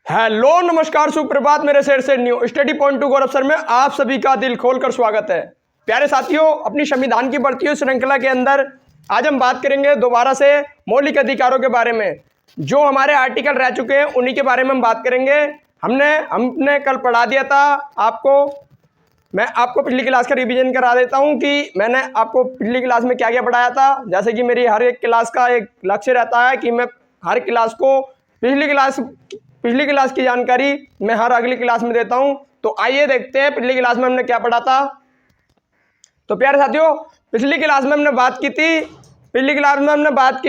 Hello नमस्कार सुप्रभात। मेरे शहर से न्यू स्टडी पॉइंट टू गौरव सर में आप सभी का दिल खोलकर स्वागत है। प्यारे साथियों, अपनी संविधान की बढ़ती हुई श्रृंखला के अंदर आज हम बात करेंगे दोबारा से मौलिक अधिकारों के बारे में। जो हमारे आर्टिकल रह चुके हैं उन्हीं के बारे में हम बात करेंगे। हमने कल पढ़ा दिया था आपको। मैं आपको पिछली क्लास का रिवीजन करा देता हूं कि मैंने आपको पिछली क्लास में क्या क्या पढ़ाया था। जैसे कि मेरी हर एक क्लास का एक लक्ष्य रहता है कि मैं हर क्लास को पिछली क्लास की जानकारी मैं हर अगली क्लास में देता हूं। तो आइए देखते हैं पिछली क्लास में हमने क्या पढ़ा था। तो प्यारे साथियों, पिछली क्लास में हमने बात की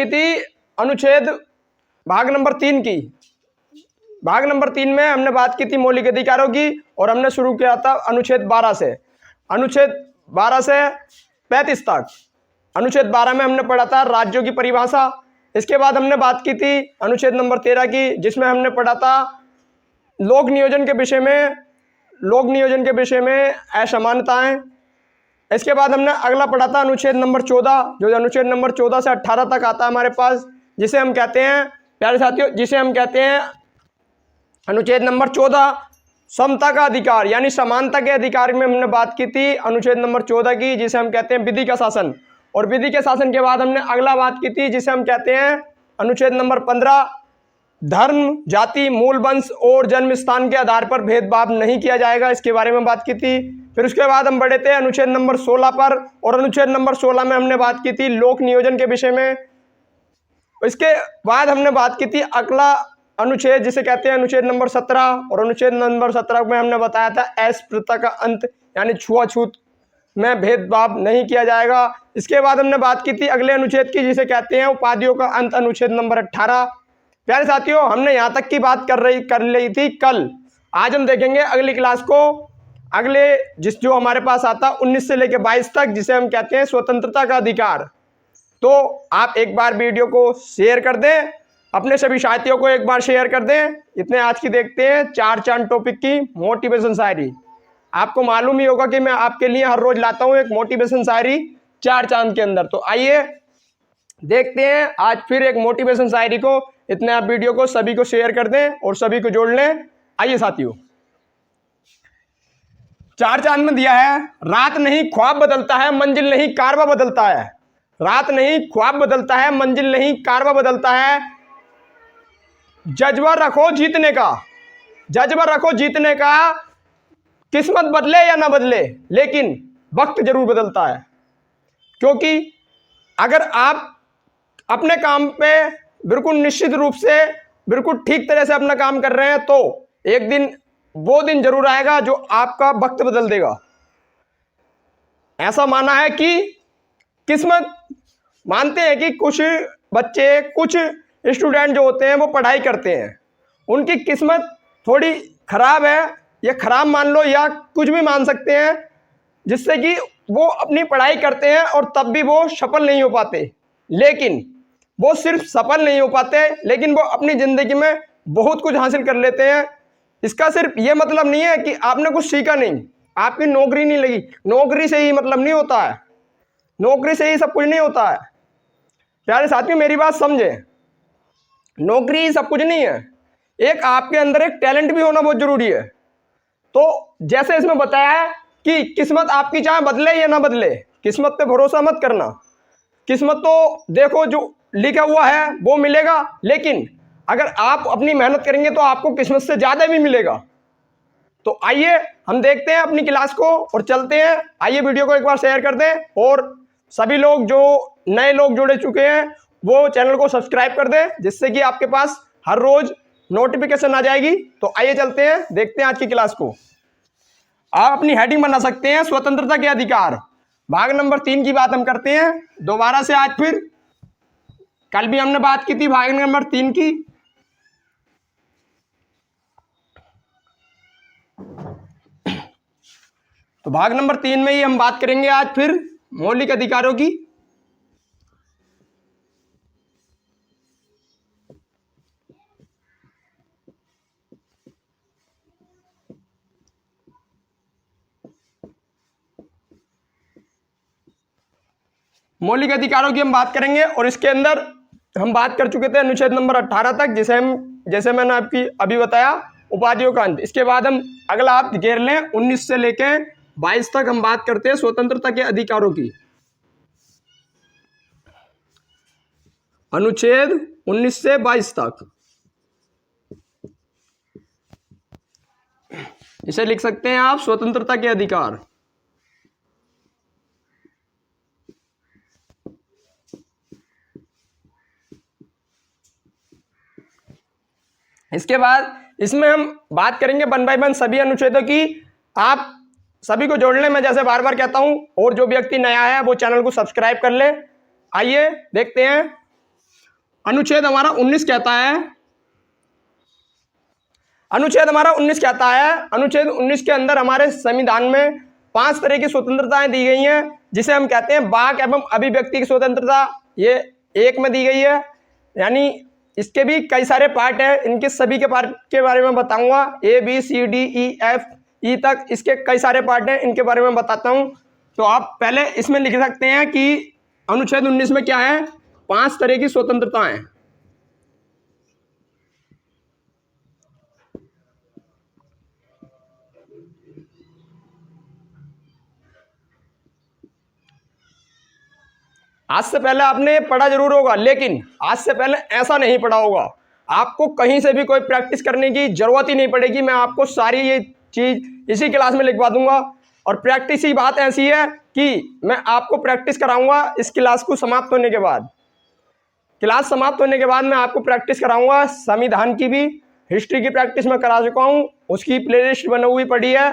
थी अनुच्छेद भाग नंबर 3 की। भाग नंबर 3 में हमने बात की थी मौलिक अधिकारों की और हमने शुरू किया था अनुच्छेद 12 से 35 तक। अनुच्छेद 12 में हमने पढ़ा था राज्यों की परिभाषा। इसके बाद हमने बात की थी अनुच्छेद नंबर 13 की, जिसमें हमने पढ़ा था लोक नियोजन के विषय में असमानताएं। इसके बाद हमने अगला पढ़ा था अनुच्छेद नंबर 14, जो अनुच्छेद नंबर 14 से 18 तक आता है हमारे पास, जिसे हम कहते हैं प्यारे साथियों अनुच्छेद नंबर 14 समता का अधिकार यानी समानता के अधिकार में हमने बात की थी अनुच्छेद नंबर 14 की, जिसे हम कहते हैं विधि का शासन। और विधि के शासन के बाद हमने अगला बात की थी जिसे हम कहते हैं अनुच्छेद नंबर 15 धर्म, जाति, मूल वंश और जन्म स्थान के आधार पर भेदभाव नहीं किया जाएगा। इसके बारे में बात की थी। फिर उसके बाद हम बढ़े थे अनुच्छेद नंबर 16 पर, और अनुच्छेद नंबर 16 में हमने बात की थी लोक नियोजन के विषय में। इसके बाद हमने बात की थी अगला अनुच्छेद जिसे कहते हैं अनुच्छेद नंबर 17, और अनुच्छेद नंबर 17 में हमने बताया था अस्पृश्यता का अंत यानी छुआछूत में भेदभाव नहीं किया जाएगा। इसके बाद हमने बात की थी अगले अनुच्छेद की जिसे कहते हैं उपाधियों का अंत, अनुच्छेद नंबर 18। प्यारे साथियों, हमने यहाँ तक की बात कर ली थी कल। आज हम देखेंगे अगली क्लास को, जो हमारे पास आता 19 से लेकर 22 तक, जिसे हम कहते हैं स्वतंत्रता का अधिकार। तो आप एक बार वीडियो को शेयर कर दें, अपने सभी साथियों को एक बार शेयर कर दें। इतने आज की देखते हैं 4 चांद टॉपिक की मोटिवेशन शायरी। आपको मालूम ही होगा कि मैं आपके लिए हर रोज लाता हूं एक मोटिवेशन शायरी 4 चांद के अंदर। तो आइए देखते हैं आज फिर एक मोटिवेशन शायरी को। इतने आप वीडियो को सभी को शेयर कर दें और सभी को जोड़ लें। आइए साथियों, 4 चांद में दिया है, रात नहीं ख्वाब बदलता है, मंजिल नहीं कारवा बदलता है। रात नहीं ख्वाब बदलता है, मंजिल नहीं कारवा बदलता है। जज्बा रखो जीतने का, किस्मत बदले या ना बदले लेकिन वक्त जरूर बदलता है। क्योंकि अगर आप अपने काम पे बिल्कुल निश्चित रूप से बिल्कुल ठीक तरह से अपना काम कर रहे हैं तो एक दिन वो दिन जरूर आएगा जो आपका वक्त बदल देगा। ऐसा माना है कि किस्मत, मानते हैं कि कुछ बच्चे, कुछ स्टूडेंट जो होते हैं वो पढ़ाई करते हैं, उनकी किस्मत थोड़ी खराब है, या खराब मान लो या कुछ भी मान सकते हैं, जिससे कि वो अपनी पढ़ाई करते हैं और तब भी वो सफल नहीं हो पाते। लेकिन वो सिर्फ सफल नहीं हो पाते, लेकिन वो अपनी ज़िंदगी में बहुत कुछ हासिल कर लेते हैं। इसका सिर्फ ये मतलब नहीं है कि आपने कुछ सीखा नहीं, आपकी नौकरी नहीं लगी। नौकरी से ही मतलब नहीं होता है, नौकरी से ही सब कुछ नहीं होता है। प्यारे साथियों, मेरी बात समझें, नौकरी ही सब कुछ नहीं है। एक आपके अंदर एक टैलेंट भी होना बहुत जरूरी है। तो जैसे इसमें बताया है कि किस्मत आपकी चाहे बदले या ना बदले, किस्मत पे भरोसा मत करना। किस्मत तो देखो जो लिखा हुआ है वो मिलेगा, लेकिन अगर आप अपनी मेहनत करेंगे तो आपको किस्मत से ज्यादा भी मिलेगा। तो आइए हम देखते हैं अपनी क्लास को और चलते हैं। आइए वीडियो को एक बार शेयर कर दें, और सभी लोग जो नए लोग जुड़े चुके हैं वो चैनल को सब्सक्राइब कर दें, जिससे कि आपके पास हर रोज नोटिफिकेशन आ जाएगी। तो आइए चलते हैं, देखते हैं आज की क्लास को। आप अपनी हेडिंग बना सकते हैं स्वतंत्रता के अधिकार। भाग नंबर 3 की बात हम करते हैं दोबारा से आज फिर। कल भी हमने बात की थी भाग नंबर 3 की। तो भाग नंबर 3 में ही हम बात करेंगे आज फिर मौलिक अधिकारों की। हम बात करेंगे और इसके अंदर हम बात कर चुके थे अनुच्छेद नंबर 18 तक, जिसे हम जैसे मैंने आपकी अभी बताया उपाधियों का अंत। इसके बाद हम अगला आप घेर लें 19 से लेके 22 तक हम बात करते हैं स्वतंत्रता के अधिकारों की। अनुच्छेद 19 से 22 तक, इसे लिख सकते हैं आप स्वतंत्रता के अधिकार। इसके बाद इसमें हम बात करेंगे 1 बाय 1 सभी अनुच्छेदों की। आप सभी को जोड़ने में जैसे बार बार कहता हूं, और जो व्यक्ति नया है वो चैनल को सब्सक्राइब कर ले। आइए देखते हैं। अनुच्छेद हमारा 19 कहता है, अनुच्छेद हमारा 19 कहता है, अनुच्छेद 19 के अंदर हमारे संविधान में 5 तरह की स्वतंत्रताएं दी गई हैं, जिसे हम कहते हैं वाक एवं अभिव्यक्ति की स्वतंत्रता। ये 1 में दी गई है, यानी इसके भी कई सारे पार्ट हैं। इनके सभी के पार्ट के बारे में बताऊंगा, ABCDEFE तक इसके कई सारे पार्ट हैं, इनके बारे में बताता हूं। तो आप पहले इसमें लिख सकते हैं कि अनुच्छेद 19 में क्या है, 5 तरह की स्वतंत्रताएं। आज से पहले आपने पढ़ा जरूर होगा, लेकिन आज से पहले ऐसा नहीं पढ़ा होगा। आपको कहीं से भी कोई प्रैक्टिस करने की जरूरत ही नहीं पड़ेगी। मैं आपको सारी ये चीज इसी क्लास में लिखवा दूंगा। और प्रैक्टिस की बात ऐसी है कि मैं आपको प्रैक्टिस कराऊंगा इस क्लास को समाप्त होने के बाद। क्लास समाप्त होने के बाद मैं आपको प्रैक्टिस कराऊंगा। संविधान की भी, हिस्ट्री की प्रैक्टिस मैं करा चुका हूँ, उसकी प्लेलिस्ट बनी हुई पड़ी है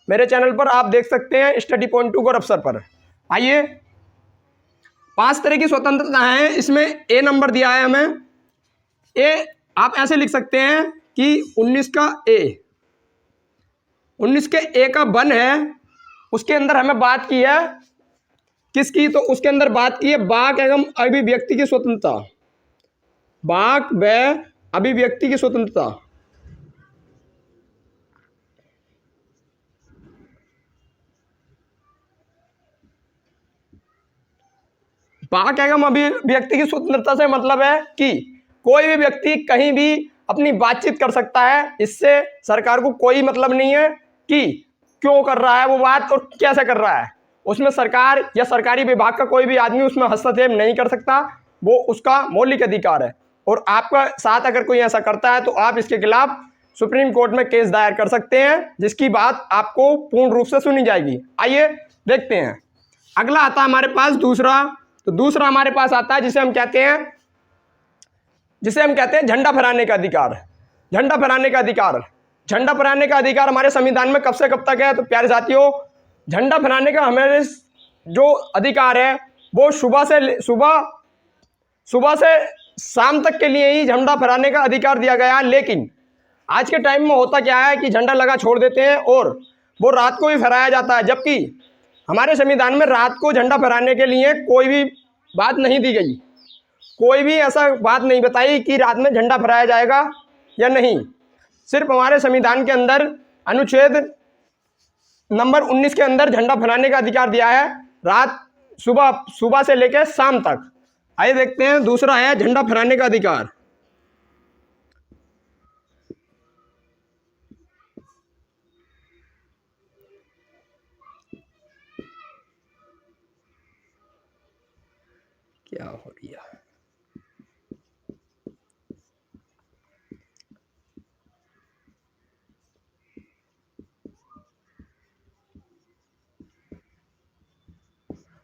मेरे चैनल पर, आप देख सकते हैं स्टडी पॉइंट 2 अफसर पर। आइए, 5 तरह की स्वतंत्रता है। इसमें ए नंबर दिया है हमें। ए आप ऐसे लिख सकते हैं कि 19 का ए, 19 के ए का 1 है, उसके अंदर हमें बात की है किसकी, तो उसके अंदर बात की है वाक एवं अभिव्यक्ति की स्वतंत्रता। वाक व अभिव्यक्ति की स्वतंत्रता। वाक एवं अभिव्यक्ति की स्वतंत्रता से मतलब है कि कोई भी व्यक्ति कहीं भी अपनी बातचीत कर सकता है। इससे सरकार को कोई मतलब नहीं है कि क्यों कर रहा है वो बात और कैसे कर रहा है। उसमें सरकार या सरकारी विभाग का कोई भी आदमी उसमें हस्तक्षेप नहीं कर सकता, वो उसका मौलिक अधिकार है। और आपका साथ अगर कोई ऐसा करता है तो आप इसके खिलाफ सुप्रीम कोर्ट में केस दायर कर सकते हैं, जिसकी बात आपको पूर्ण रूप से सुनी जाएगी। आइए देखते हैं। अगला आता है हमारे पास दूसरा। तो दूसरा हमारे पास आता है जिसे हम कहते हैं झंडा फहराने का अधिकार। झंडा फहराने का अधिकार, झंडा फहराने का अधिकार हमारे संविधान में कब से कब तक है, तो प्यारे साथियों, झंडा फहराने का हमारे जो अधिकार है वो सुबह से शाम तक के लिए ही झंडा फहराने का अधिकार दिया गया है। लेकिन आज के टाइम में होता क्या है कि झंडा लगा छोड़ देते हैं और वो रात को भी फहराया जाता है, जबकि हमारे संविधान में रात को झंडा फहराने के लिए कोई भी बात नहीं दी गई। कोई भी ऐसा बात नहीं बताई कि रात में झंडा फहराया जाएगा या नहीं। सिर्फ हमारे संविधान के अंदर अनुच्छेद नंबर 19 के अंदर झंडा फहराने का अधिकार दिया है, रात सुबह से लेकर शाम तक। आइए देखते हैं। दूसरा है झंडा फहराने का अधिकार। क्या हो रही है?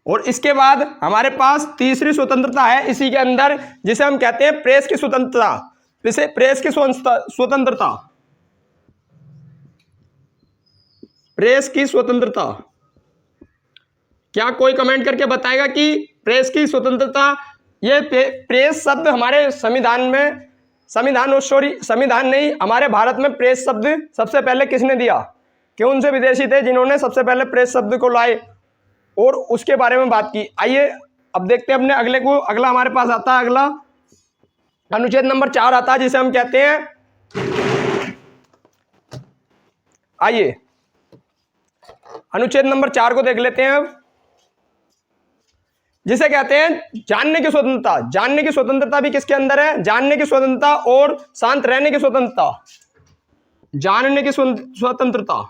और इसके बाद हमारे पास तीसरी स्वतंत्रता है इसी के अंदर, जिसे हम कहते हैं प्रेस की स्वतंत्रता। प्रेस की स्वतंत्रता, प्रेस की स्वतंत्रता। क्या कोई कमेंट करके बताएगा कि प्रेस की स्वतंत्रता, ये प्रेस शब्द हमारे संविधान नहीं, हमारे भारत में प्रेस शब्द सबसे पहले किसने दिया? कौन से विदेशी थे जिन्होंने सबसे पहले प्रेस शब्द को लाए और उसके बारे में बात की। आइए अब देखते हैं अपने अगले को। अगला हमारे पास आता है, अगला अनुच्छेद नंबर 4 आता है, जिसे हम कहते हैं, आइए अनुच्छेद नंबर 4 को देख लेते हैं। जिसे कहते हैं जानने की स्वतंत्रता। जानने की स्वतंत्रता भी किसके अंदर है? जानने की स्वतंत्रता और शांत रहने की स्वतंत्रता। जानने की स्वतंत्रता।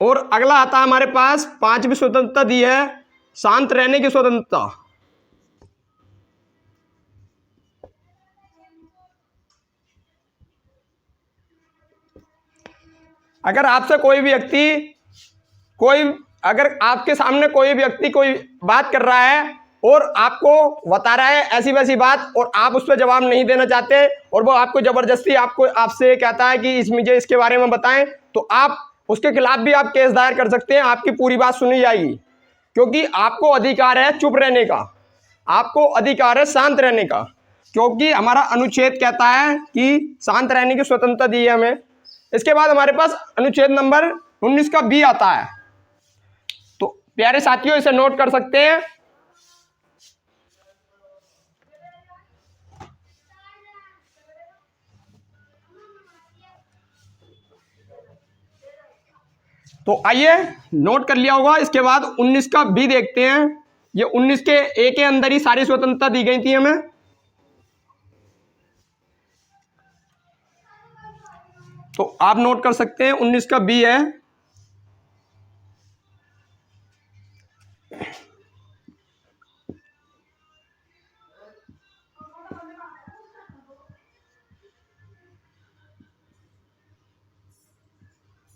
और अगला आता है हमारे पास, पांचवी स्वतंत्रता दी है, शांत रहने की स्वतंत्रता। अगर आपसे कोई अगर आपके सामने कोई व्यक्ति कोई बात कर रहा है और आपको बता रहा है ऐसी वैसी बात, और आप उस पर जवाब नहीं देना चाहते, और वो आपको जबरदस्ती आपसे कहता है कि मुझे इसके बारे में बताएं, तो आप उसके खिलाफ भी आप केस दायर कर सकते हैं। आपकी पूरी बात सुनी जाएगी, क्योंकि आपको अधिकार है चुप रहने का, आपको अधिकार है शांत रहने का, क्योंकि हमारा अनुच्छेद कहता है कि शांत रहने की स्वतंत्रता दी है हमें। इसके बाद हमारे पास अनुच्छेद नंबर 19 का बी आता है। तो प्यारे साथियों, इसे नोट कर सकते हैं। तो आइए, नोट कर लिया होगा। इसके बाद 19 का बी देखते हैं। ये 19 के ए के अंदर ही सारी स्वतंत्रता दी गई थी हमें। तो आप नोट कर सकते हैं 19 का बी है,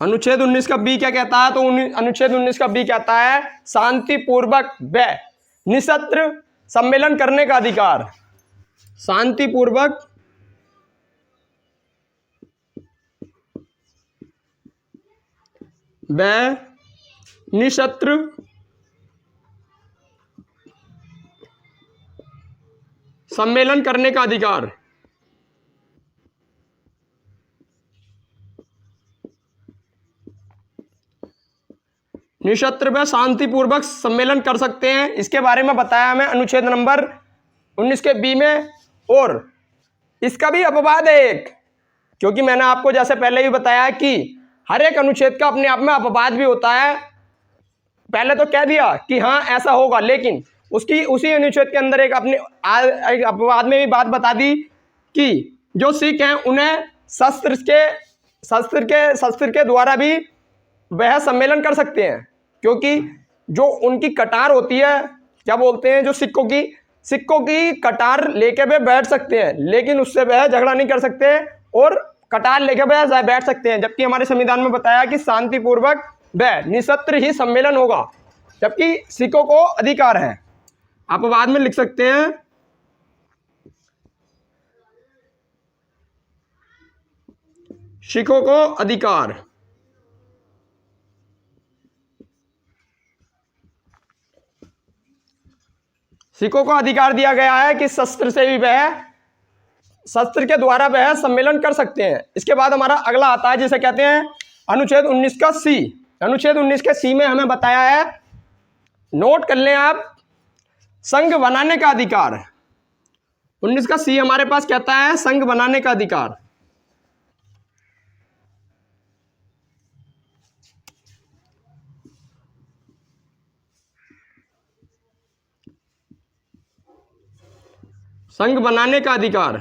अनुच्छेद 19 का बी क्या कहता है? तो अनुच्छेद 19 का बी कहता है शांतिपूर्वक व निशस्त्र सम्मेलन करने का अधिकार। शांतिपूर्वक व निशस्त्र सम्मेलन करने का अधिकार। निशस्त्र व शांतिपूर्वक सम्मेलन कर सकते हैं, इसके बारे में बताया हमें अनुच्छेद नंबर 19 के बी में। और इसका भी अपवाद है एक, क्योंकि मैंने आपको जैसे पहले ही बताया कि हर एक अनुच्छेद का अपने आप में अपवाद भी होता है। पहले तो कह दिया कि हाँ ऐसा होगा, लेकिन उसी अनुच्छेद के अंदर एक अपवाद में भी बात बता दी कि जो सिख हैं उन्हें शस्त्र के द्वारा भी वह सम्मेलन कर सकते हैं, क्योंकि जो उनकी कटार होती है, क्या बोलते हैं, जो सिक्कों की कटार लेके वे बैठ सकते हैं, लेकिन उससे वह झगड़ा नहीं कर सकते और कटार लेके वह बैठ सकते हैं। जबकि हमारे संविधान में बताया कि शांतिपूर्वक व निशस्त्र ही सम्मेलन होगा, जबकि सिखों को अधिकार है। आप बाद में लिख सकते हैं सिखों को अधिकार। सिखों को अधिकार दिया गया है कि शस्त्र के द्वारा वह सम्मेलन कर सकते हैं। इसके बाद हमारा अगला आता है जिसे कहते हैं अनुच्छेद 19 का सी। अनुच्छेद 19 के सी में हमें बताया है, नोट कर लें आप, संघ बनाने का अधिकार। 19 का सी हमारे पास कहता है संघ बनाने का अधिकार। संघ बनाने का अधिकार।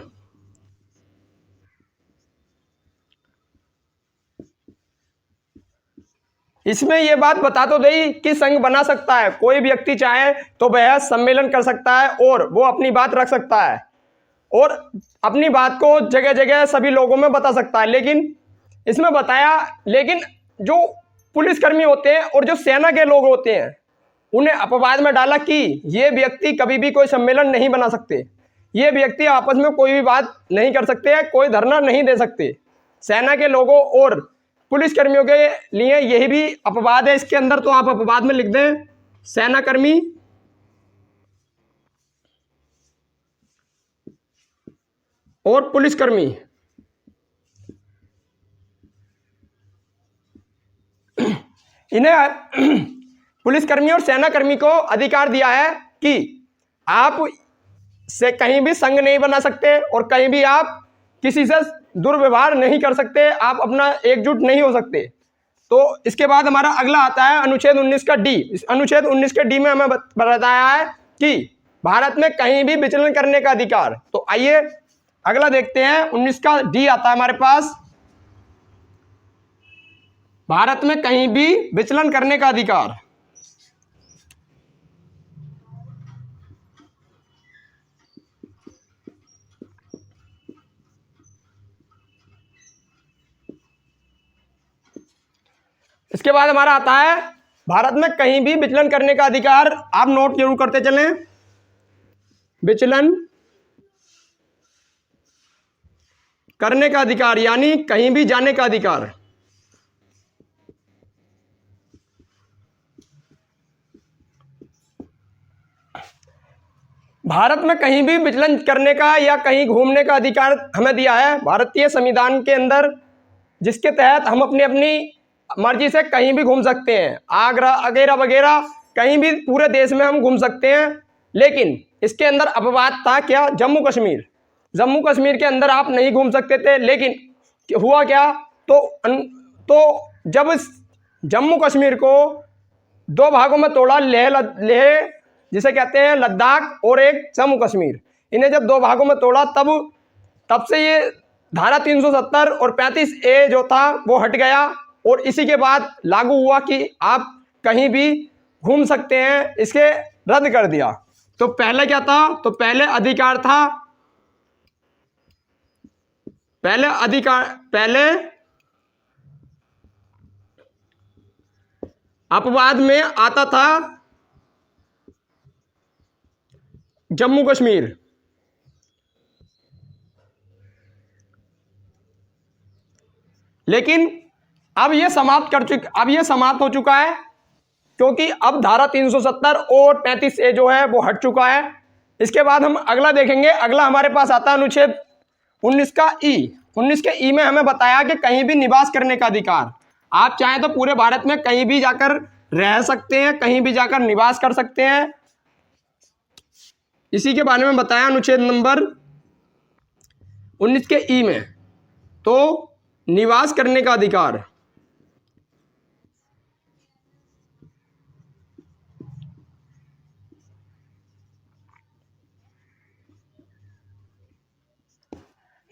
इसमें यह बात बता तो गई कि संघ बना सकता है, कोई व्यक्ति चाहे तो वह सम्मेलन कर सकता है और वो अपनी बात रख सकता है और अपनी बात को जगह जगह सभी लोगों में बता सकता है। लेकिन इसमें बताया, लेकिन जो पुलिसकर्मी होते हैं और जो सेना के लोग होते हैं उन्हें अपवाद में डाला कि ये व्यक्ति कभी भी कोई सम्मेलन नहीं बना सकते, ये व्यक्ति आपस में कोई भी बात नहीं कर सकते, कोई धरना नहीं दे सकते। सेना के लोगों और पुलिसकर्मियों के लिए यही भी अपवाद है इसके अंदर, तो आप अपवाद में लिख दें सेनाकर्मी और पुलिसकर्मी। इन्हें पुलिसकर्मी और सेनाकर्मी को अधिकार दिया है कि आप से कहीं भी संघ नहीं बना सकते और कहीं भी आप किसी से दुर्व्यवहार नहीं कर सकते, आप अपना एकजुट नहीं हो सकते। तो इसके बाद हमारा अगला आता है अनुच्छेद 19 का डी। इस अनुच्छेद 19 के डी में हमें बताया है कि भारत में कहीं भी विचलन करने का अधिकार। तो आइए अगला देखते हैं। 19 का डी आता है हमारे पास, भारत में कहीं भी विचलन करने का अधिकार। इसके बाद हमारा आता है भारत में कहीं भी विचलन करने का अधिकार। आप नोट जरूर करते चलें, विचलन करने का अधिकार यानी कहीं भी जाने का अधिकार। भारत में कहीं भी विचलन करने का या कहीं घूमने का अधिकार हमें दिया है भारतीय संविधान के अंदर, जिसके तहत हम अपनी अपनी मर्जी से कहीं भी घूम सकते हैं। आगरा वगैरह वगैरह कहीं भी पूरे देश में हम घूम सकते हैं। लेकिन इसके अंदर अपवाद था क्या? जम्मू कश्मीर। जम्मू कश्मीर के अंदर आप नहीं घूम सकते थे। लेकिन हुआ क्या, तो जब जम्मू कश्मीर को दो भागों में तोड़ा, लेह जिसे कहते हैं लद्दाख और एक जम्मू कश्मीर, इन्हें जब दो भागों में तोड़ा तब से ये धारा 370 और 35A जो था वो हट गया और इसी के बाद लागू हुआ कि आप कहीं भी घूम सकते हैं। इसके रद्द कर दिया। तो पहले क्या था? तो पहले अधिकार था, पहले अपवाद में आता था जम्मू कश्मीर। लेकिन अब ये समाप्त हो चुका है, क्योंकि अब धारा 370 और 35A जो है वो हट चुका है। इसके बाद हम अगला देखेंगे। अगला हमारे पास आता है अनुच्छेद 19 का ई। 19 के ई में हमें बताया कि कहीं भी निवास करने का अधिकार। आप चाहें तो पूरे भारत में कहीं भी जाकर रह सकते हैं, कहीं भी जाकर निवास कर सकते हैं। इसी के बारे में बताया अनुच्छेद नंबर 19 के ई में। तो निवास करने का अधिकार,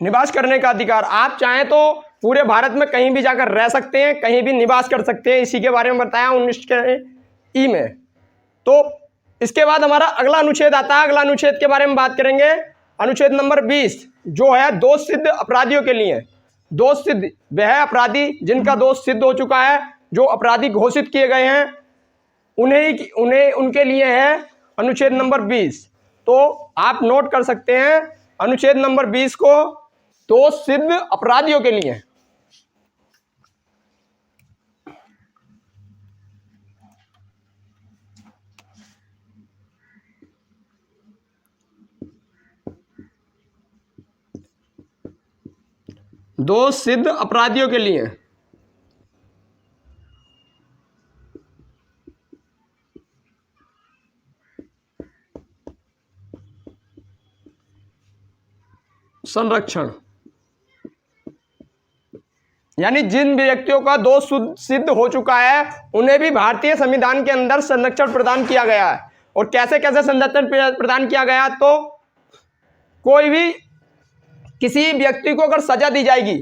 निवास करने का अधिकार, आप चाहें तो पूरे भारत में कहीं भी जाकर रह सकते हैं, कहीं भी निवास कर सकते हैं। इसी के बारे में बताया 19 के ई में। तो इसके बाद हमारा अगला अनुच्छेद आता है। अगला अनुच्छेद के बारे में बात करेंगे, अनुच्छेद नंबर 20, जो है दोष सिद्ध अपराधियों के लिए। दोष सिद्ध वह अपराधी जिनका दोष सिद्ध हो चुका है, जो अपराधी घोषित किए गए हैं, उनके लिए है अनुच्छेद नंबर 20। तो आप नोट कर सकते हैं अनुच्छेद नंबर 20 को, दोष सिद्ध अपराधियों के लिए। दोष सिद्ध अपराधियों के लिए। संरक्षण यानी जिन व्यक्तियों का दोष सिद्ध हो चुका है उन्हें भी भारतीय संविधान के अंदर संरक्षण प्रदान किया गया है। और कैसे कैसे संरक्षण प्रदान किया गया? तो कोई भी किसी व्यक्ति को अगर सजा दी जाएगी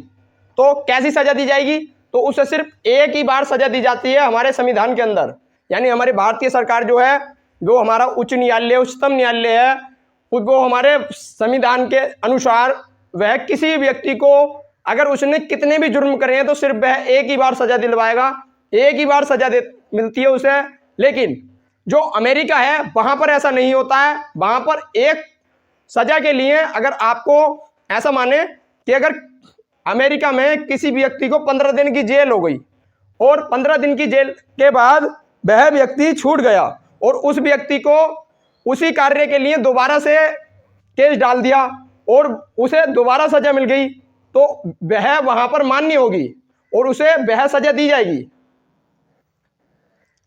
तो कैसी सजा दी जाएगी? तो उसे सिर्फ एक ही बार सजा दी जाती है हमारे संविधान के अंदर। यानी हमारी भारतीय सरकार जो है, जो हमारा उच्च न्यायालय, उच्चतम न्यायालय है, वो हमारे संविधान के अनुसार वह किसी व्यक्ति को अगर उसने कितने भी जुर्म करे हैं तो सिर्फ वह एक ही बार सजा दिलवाएगा, एक ही बार सजा मिलती है उसे। लेकिन जो अमेरिका है वहां पर ऐसा नहीं होता है। वहां पर एक सजा के लिए अगर आपको ऐसा माने कि अगर अमेरिका में किसी व्यक्ति को 15 दिन की जेल हो गई और 15 दिन की जेल के बाद वह व्यक्ति छूट गया और उस व्यक्ति को उसी कार्य के लिए दोबारा से केस डाल दिया और उसे दोबारा सजा मिल गई, तो वह वहां पर मान्य होगी और उसे वह सजा दी जाएगी।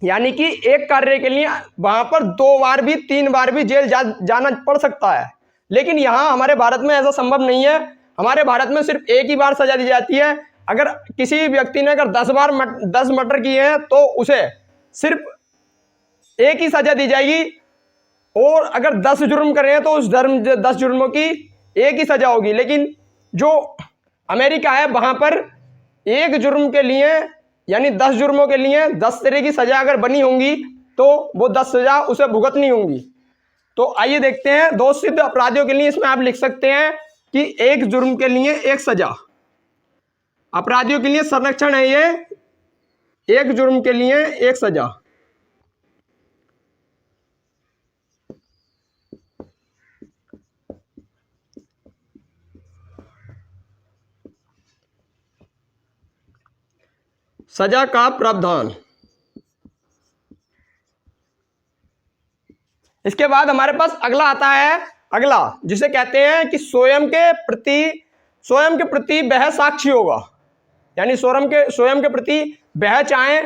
यानी कि एक कार्य के लिए वहां पर 2 बार भी 3 बार भी जेल जाना पड़ सकता है। लेकिन यहां हमारे भारत में ऐसा संभव नहीं है। हमारे भारत में सिर्फ एक ही बार सजा दी जाती है। अगर किसी व्यक्ति ने अगर 10 मर्डर किए हैं तो उसे सिर्फ एक ही सजा दी जाएगी, और अगर 10 जुर्म कर रहे हैं तो उस 10 जुर्मों की एक ही सजा होगी। लेकिन जो अमेरिका है वहां पर एक जुर्म के लिए यानी 10 जुर्मों के लिए 10 तरह की सजा अगर बनी होंगी तो वो 10 सजा उसे भुगतनी होंगी। तो आइए देखते हैं, दोष सिद्ध अपराधियों के लिए इसमें आप लिख सकते हैं कि एक जुर्म के लिए एक सजा। अपराधियों के लिए संरक्षण है ये, एक जुर्म के लिए एक सजा। सजा का प्रावधान। इसके बाद हमारे पास अगला आता है, अगला जिसे कहते हैं कि स्वयं के प्रति वह साक्षी होगा। यानी स्वयं के प्रति वह चाहे,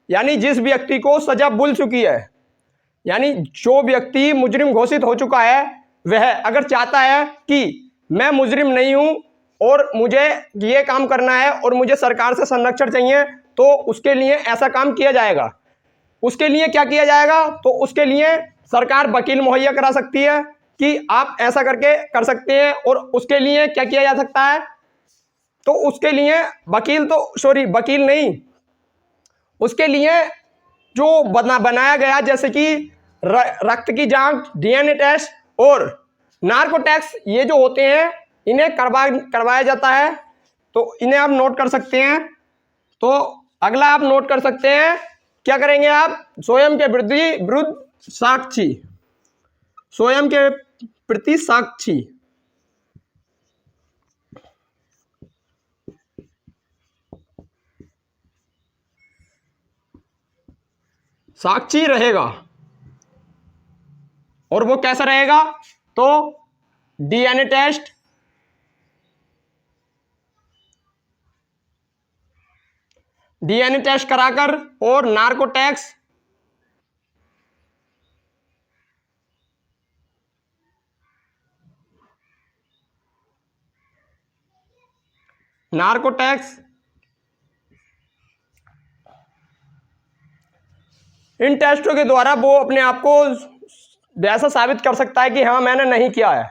यानी जिस व्यक्ति को सजा भूल चुकी है, यानी जो व्यक्ति मुजरिम घोषित हो चुका है वह अगर चाहता है कि मैं मुजरिम नहीं हूं और मुझे ये काम करना है और मुझे सरकार से संरक्षण चाहिए, तो उसके लिए ऐसा काम किया जाएगा। उसके लिए क्या किया जाएगा? तो उसके लिए सरकार वकील मुहैया करा सकती है कि आप ऐसा करके कर सकते हैं। और उसके लिए क्या किया जा सकता है? तो उसके लिए वकील नहीं, उसके लिए जो बनाया गया, जैसे कि रक्त की जांच, डीएनए टेस्ट और नार्को टेस्ट, ये जो होते हैं इन्हें करवाया जाता है। तो इन्हें आप नोट कर सकते हैं। तो अगला आप नोट कर सकते हैं, क्या करेंगे आप? स्वयं के विरुद्ध साक्षी, स्वयं के प्रति साक्षी। साक्षी रहेगा, और वो कैसा रहेगा? तो डीएनए टेस्ट, कराकर और नार्को टेस्ट, इन टेस्टों के द्वारा वो अपने आप को वैसा साबित कर सकता है कि हाँ मैंने नहीं किया है।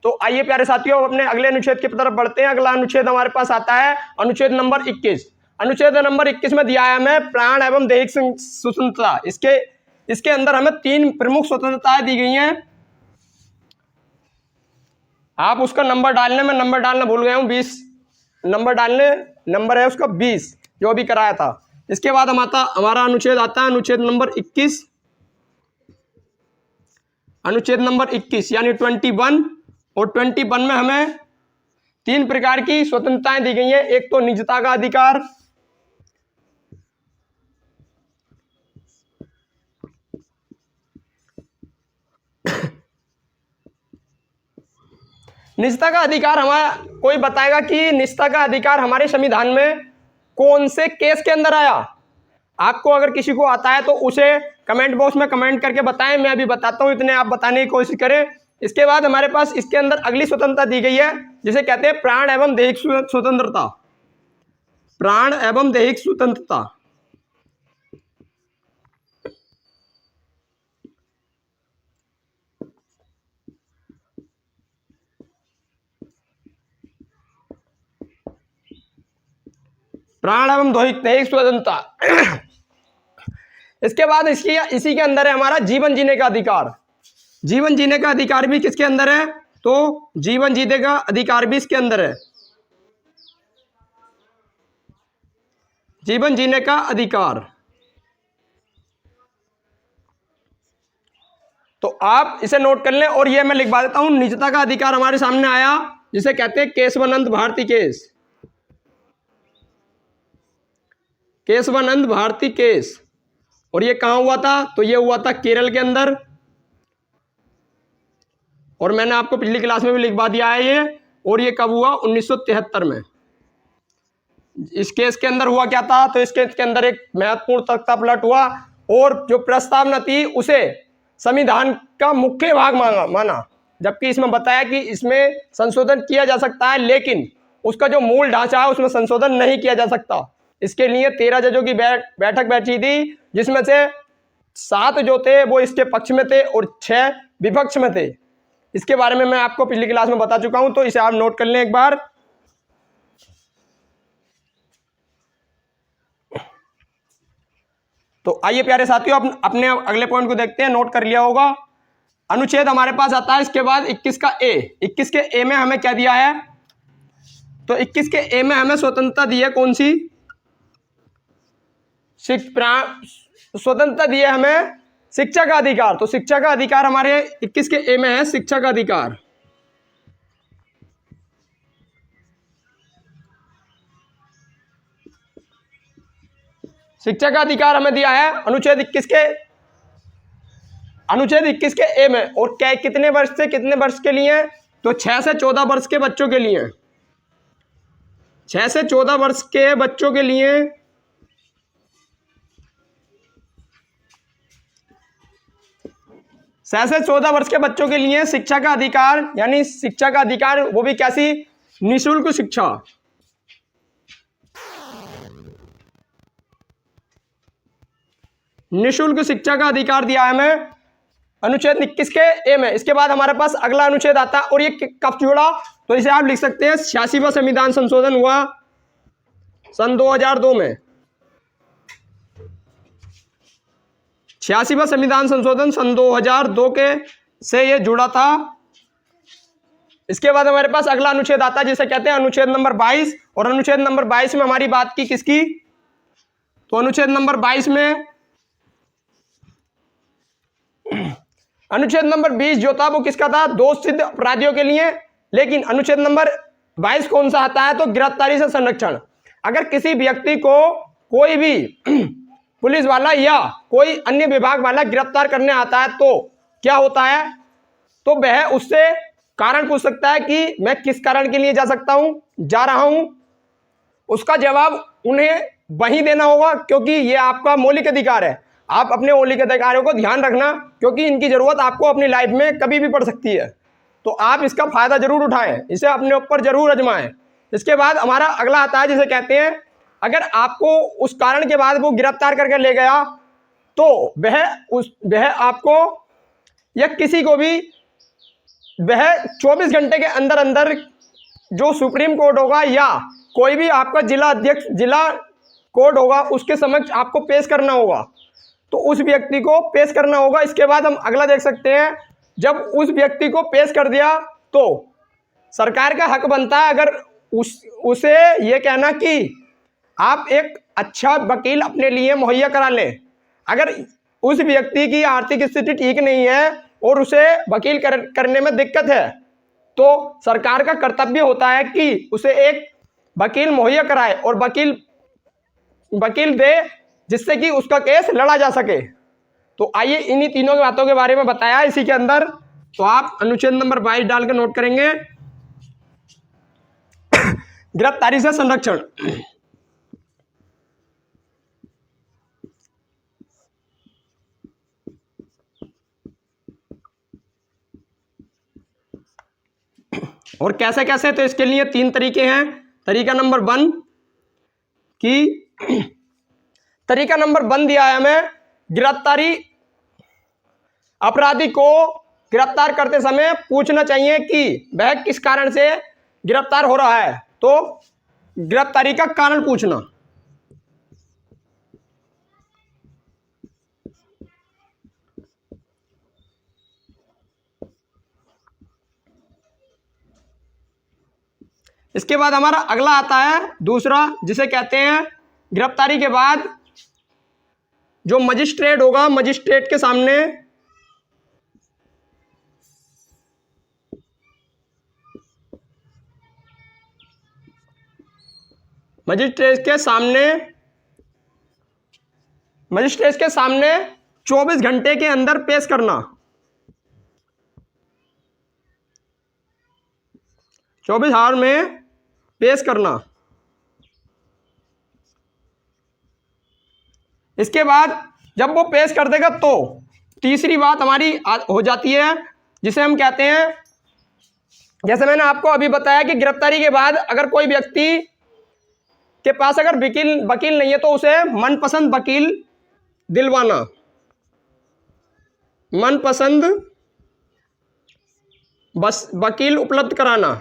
तो आइए प्यारे साथियों, अपने अगले अनुच्छेद की तरफ बढ़ते हैं। अगला अनुच्छेद हमारे पास आता है अनुच्छेद नंबर 21। अनुच्छेद नंबर 21 में दिया है हमें प्राण एवं दैहिक स्वतंत्रता। इसके अंदर हमें 3 प्रमुख स्वतंत्रताएं दी गई हैं। आप उसका नंबर डालने में नंबर डालना भूल गए हूं, 20 नंबर डालने, नंबर है उसका 20 जो अभी कराया था। इसके बाद हमारा अनुच्छेद आता है अनुच्छेद नंबर 21। अनुच्छेद नंबर 21 यानी 21, और 21 में हमें 3 प्रकार की स्वतंत्रताएं दी गई हैं। एक तो निजता का अधिकार, निजता का अधिकार हमारा, कोई बताएगा कि निजता का अधिकार हमारे संविधान में कौन से केस के अंदर आया? आपको अगर किसी को आता है तो उसे कमेंट बॉक्स में कमेंट करके बताएं, मैं अभी बताता हूं, इतने आप बताने की कोशिश करें। इसके बाद हमारे पास इसके अंदर अगली स्वतंत्रता दी गई है जिसे कहते हैं प्राण एवं दैहिक स्वतंत्रता। प्राण एवं दैहिक स्वतंत्रता। प्राण एवं दैहिक स्वतंत्रता। इसके बाद इसी के अंदर है हमारा जीवन जीने का अधिकार। जीवन जीने का अधिकार भी किसके अंदर है? तो जीवन जीने का अधिकार भी इसके अंदर है। जीवन जीने का अधिकार। तो आप इसे नोट कर लें, और ये मैं लिखवा देता हूं। निजता का अधिकार हमारे सामने आया जिसे कहते हैं केशवानंद भारती केस। केशवानंद भारती केस, और ये कहां हुआ था? तो ये हुआ था केरल के अंदर, और मैंने आपको पिछली क्लास में भी लिखवा दिया है ये। और ये कब हुआ? 1973 में। इस केस के अंदर हुआ क्या था? तो इस केस के अंदर एक महत्वपूर्ण तख्ता पलट हुआ, और जो प्रस्तावना थी उसे संविधान का मुख्य भाग माना, जबकि इसमें बताया कि इसमें संशोधन किया जा सकता है, लेकिन उसका जो मूल ढांचा है उसमें संशोधन नहीं किया जा सकता। इसके लिए 13 जजों की बैठक बैठी थी, जिसमें से 7 जो थे वो इसके पक्ष में थे और 6 विपक्ष में थे। इसके बारे में मैं आपको पिछली क्लास में बता चुका हूं, तो इसे आप नोट कर लें एक बार। तो आइए प्यारे साथियों, अपने अगले पॉइंट को देखते हैं। नोट कर लिया होगा। अनुच्छेद हमारे पास आता है इसके बाद 21 का ए। 21 के ए में हमें क्या दिया है? तो 21 के ए में हमें स्वतंत्रता दी है। कौन सी? स्वतंत्रता दी है हमें शिक्षा का अधिकार। तो शिक्षा का अधिकार हमारे 21 के ए में है, शिक्षा का अधिकार। शिक्षा का अधिकार हमें दिया है अनुच्छेद 21 के ए में। और क्या कितने वर्ष से कितने वर्ष के लिए? तो 6 से 14 वर्ष के बच्चों के लिए। 6 से 14 वर्ष के बच्चों के लिए 6 से 14 वर्ष के बच्चों के लिए शिक्षा का अधिकार, यानी शिक्षा का अधिकार, वो भी कैसी? निःशुल्क शिक्षा। निःशुल्क शिक्षा का अधिकार दिया है हमें अनुच्छेद 21 के ए में। इसके बाद हमारे पास अगला अनुच्छेद आता है, और ये कब जुड़ा? तो इसे आप लिख सकते हैं 86वां संविधान संशोधन हुआ सन 2002 में। 86वां संविधान संशोधन सन 2002 के से ये जुड़ा था। इसके बाद हमारे पास अगला अनुच्छेद आता है जिसे कहते हैं अनुच्छेद नंबर 22। और अनुच्छेद नंबर 22 में हमारी बात की किसकी? तो अनुच्छेद नंबर 22 में अनुच्छेद नंबर 20 जो था वो किसका था? दोष सिद्ध अपराधियों के लिए। लेकिन अनुच्छेद नंबर 22 कौन सा आता है? तो गिरफ्तारी से संरक्षण। अगर किसी व्यक्ति को कोई भी पुलिस वाला या कोई अन्य विभाग वाला गिरफ्तार करने आता है तो क्या होता है? तो वह उससे कारण पूछ सकता है कि मैं किस कारण के लिए जा रहा हूं। उसका जवाब उन्हें वहीं देना होगा, क्योंकि यह आपका मौलिक अधिकार है। आप अपने मौलिक अधिकारों को ध्यान रखना, क्योंकि इनकी जरूरत आपको अपनी लाइफ में कभी भी पड़ सकती है। तो आप इसका फायदा जरूर उठाएं, इसे अपने ऊपर जरूर आजमाएं। इसके बाद हमारा अगला आता है जिसे कहते हैं, अगर आपको उस कारण के बाद वो गिरफ्तार करके ले गया तो वह आपको या किसी को भी वह 24 घंटे के अंदर अंदर जो सुप्रीम कोर्ट होगा या कोई भी आपका जिला कोर्ट होगा उसके समक्ष आपको पेश करना होगा। तो उस व्यक्ति को पेश करना होगा। इसके बाद हम अगला देख सकते हैं, जब उस व्यक्ति को पेश कर दिया तो सरकार का हक बनता है अगर उसे ये कहना कि आप एक अच्छा वकील अपने लिए मुहैया करा लें। अगर उस व्यक्ति की आर्थिक स्थिति ठीक नहीं है और उसे वकील करने में दिक्कत है, तो सरकार का कर्तव्य होता है कि उसे एक वकील मुहैया कराए और वकील दे, जिससे कि उसका केस लड़ा जा सके। तो आइए इन्हीं तीनों बातों के बारे में बताया इसी के अंदर। तो आप अनुच्छेद नंबर 22 डाल के नोट करेंगे गिरफ्तारी से संरक्षण। और कैसे कैसे? तो इसके लिए 3 तरीके हैं। तरीका नंबर 1 दिया है हमें, गिरफ्तारी अपराधी को गिरफ्तार करते समय पूछना चाहिए कि वह किस कारण से गिरफ्तार हो रहा है। तो गिरफ्तारी का कारण पूछना। इसके बाद हमारा अगला आता है दूसरा, जिसे कहते हैं गिरफ्तारी के बाद जो मजिस्ट्रेट होगा, मजिस्ट्रेट के सामने मजिस्ट्रेट के सामने 24 घंटे के अंदर पेश करना। 24 आवर में पेश करना। इसके बाद जब वो पेश कर देगा तो तीसरी बात हमारी हो जाती है, जिसे हम कहते हैं जैसे मैंने आपको अभी बताया कि गिरफ्तारी के बाद अगर कोई व्यक्ति के पास अगर वकील नहीं है तो उसे मनपसंद वकील दिलवाना, मनपसंद बस वकील उपलब्ध कराना।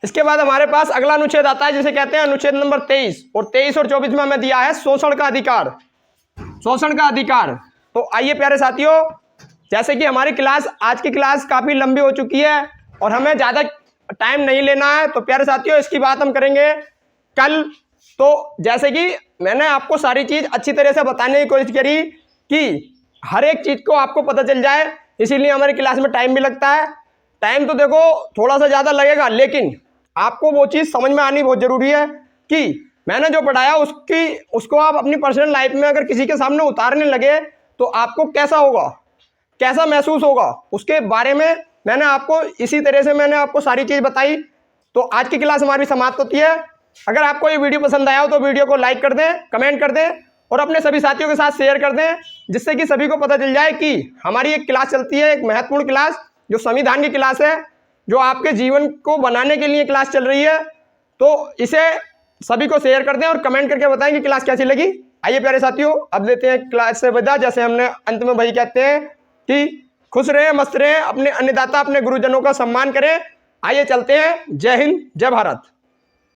इसके बाद हमारे पास अगला अनुच्छेद आता है जिसे कहते हैं अनुच्छेद नंबर 23, और 23 और 24 में हमें दिया है शोषण का अधिकार, शोषण का अधिकार। तो आइए प्यारे साथियों, जैसे कि हमारी क्लास, आज की क्लास काफ़ी लंबी हो चुकी है और हमें ज़्यादा टाइम नहीं लेना है, तो प्यारे साथियों इसकी बात हम करेंगे कल। तो जैसे कि मैंने आपको सारी चीज़ अच्छी तरह से बताने की कोशिश करी कि हर एक चीज़ को आपको पता चल जाए, इसीलिए हमारी क्लास में टाइम भी लगता है। टाइम तो देखो थोड़ा सा ज़्यादा लगेगा, लेकिन आपको वो चीज़ समझ में आनी बहुत ज़रूरी है कि मैंने जो पढ़ाया उसको आप अपनी पर्सनल लाइफ में अगर किसी के सामने उतारने लगे तो आपको कैसा होगा, कैसा महसूस होगा, उसके बारे में मैंने आपको इसी तरह से मैंने आपको सारी चीज़ बताई। तो आज की क्लास हमारी समाप्त होती है। अगर आपको ये वीडियो पसंद आया हो तो वीडियो को लाइक कर दें, कमेंट कर दें और अपने सभी साथियों के साथ शेयर कर दें, जिससे कि सभी को पता चल जाए कि हमारी एक क्लास चलती है, एक महत्वपूर्ण क्लास जो संविधान की क्लास है, जो आपके जीवन को बनाने के लिए क्लास चल रही है। तो इसे सभी को शेयर कर दें और कमेंट करके बताएं कि क्लास कैसी लगी। आइए प्यारे साथियों, अब लेते हैं क्लास से विदा। जैसे हमने अंत में वही कहते हैं कि खुश रहें, मस्त रहें, अपने अन्नदाता अपने गुरुजनों का सम्मान करें। आइए चलते हैं। जय हिंद, जय भारत।